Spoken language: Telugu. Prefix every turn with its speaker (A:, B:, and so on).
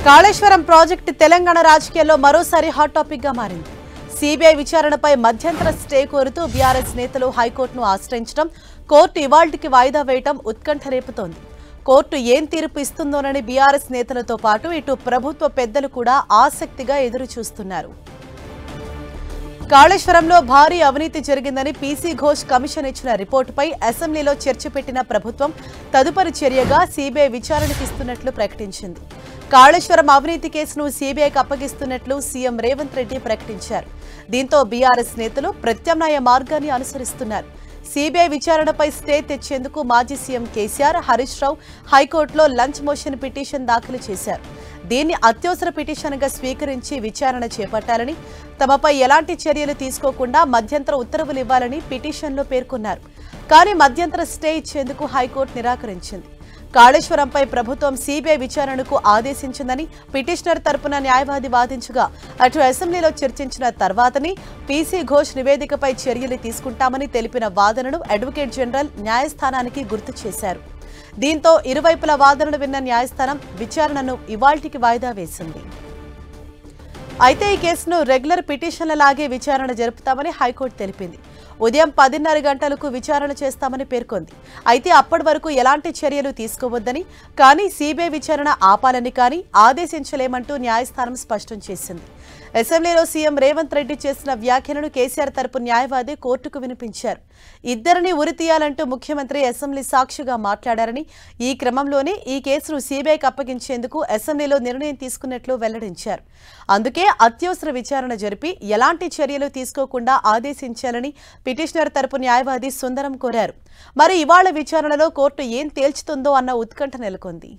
A: కాళేశ్వరం ప్రాజెక్టు తెలంగాణ రాజకీయాల్లో మరోసారి హాట్ టాపిక్ గా మారింది. సిబిఐ విచారణపై మధ్యంతర స్టే కోరుతూ బీఆర్ఎస్ నేతలు హైకోర్టును ఆశ్రయించడం, కోర్టు ఇవాళ్టికి వాయిదా వేయడం ఉత్కంఠ రేపుతోంది. కోర్టు ఏం తీర్పు ఇస్తుందోనని బీఆర్ఎస్ నేతలతో పాటు ఇటు ప్రభుత్వ పెద్దలు కూడా ఆసక్తిగా ఎదురు చూస్తున్నారు. కాళేశ్వరంలో భారీ అవినీతి జరిగిందని పీసీ ఘోష్ కమిషన్ ఇచ్చిన రిపోర్టుపై అసెంబ్లీలో చర్చ పెట్టిన ప్రభుత్వం తదుపరి చర్యగా సీబీఐ విచారణకు ఇస్తున్నట్లు ప్రకటించింది. కాళేశ్వరం అవినీతి కేసును సీబీఐకి అప్పగిస్తున్నట్లు సీఎం రేవంత్ రెడ్డి ప్రకటించారు. దీంతో బీఆర్ఎస్ నేతలు ప్రత్యామ్నాయ మార్గాన్ని అనుసరిస్తున్నారు. సీబీఐ విచారణపై స్టే తెచ్చేందుకు మాజీ సీఎం కేసీఆర్, హరీష్ రావు హైకోర్టులో లంచ్ మోషన్ పిటిషన్ దాఖలు చేశారు. దీన్ని అత్యవసర పిటిషన్గా స్వీకరించి విచారణ చేపట్టాలని, తమపై ఎలాంటి చర్యలు తీసుకోకుండా మధ్యంతర ఉత్తర్వులు ఇవ్వాలని పిటిషన్లో పేర్కొన్నారు. కానీ మధ్యంతర స్టే ఇచ్చేందుకు హైకోర్టు నిరాకరించింది. కాళేశ్వరంపై ప్రభుత్వం సీబీఐ విచారణకు ఆదేశించిందని పిటిషనర్ తరపున న్యాయవాది వాదించగా, అటు అసెంబ్లీలో చర్చించిన తర్వాతనే పీసీ ఘోష్ నివేదికపై చర్యలు తీసుకుంటామని తెలిపిన వాదనను అడ్వకేట్ జనరల్ న్యాయస్థానానికి గుర్తు చేశారు. దీంతో ఇరువైపుల వాదనలు విన్న న్యాయస్థానం విచారణను ఇవాళ్టికి వాయిదా వేసింది. అయితే ఈ కేసును రెగ్యులర్ పిటిషన్లలాగే విచారణ జరుపుతామని హైకోర్టు తెలిపింది. ఉదయం 10:30 గంటలకు విచారణ చేస్తామని పేర్కొంది. అయితే అప్పటి వరకు ఎలాంటి చర్యలు తీసుకోవద్దని, కానీ సీబీఐ విచారణ ఆపాలని కానీ ఆదేశించలేమంటూ న్యాయస్థానం స్పష్టం చేసింది. అసెంబ్లీలో సీఎం రేవంత్ రెడ్డి చేసిన వ్యాఖ్యలను కేసీఆర్ తరపు న్యాయవాది కోర్టుకు వినిపించారు. ఇద్దరిని ఉరితీయాలంటూ ముఖ్యమంత్రి అసెంబ్లీ సాక్షిగా మాట్లాడారని, ఈ క్రమంలోనే ఈ కేసును సీబీఐకి అప్పగించేందుకు అసెంబ్లీలో నిర్ణయం తీసుకున్నట్లు వెల్లడించారు. అందుకే అత్యవసర విచారణ జరిపి ఎలాంటి చర్యలు తీసుకోకుండా ఆదేశించాలని పిటిషనర్ తరపు న్యాయవాది సుందరం కోరారు. మరి ఇవాళ విచారణలో కోర్టు ఏం తేల్చుతుందో అన్న ఉత్కంఠ నెలకొంది.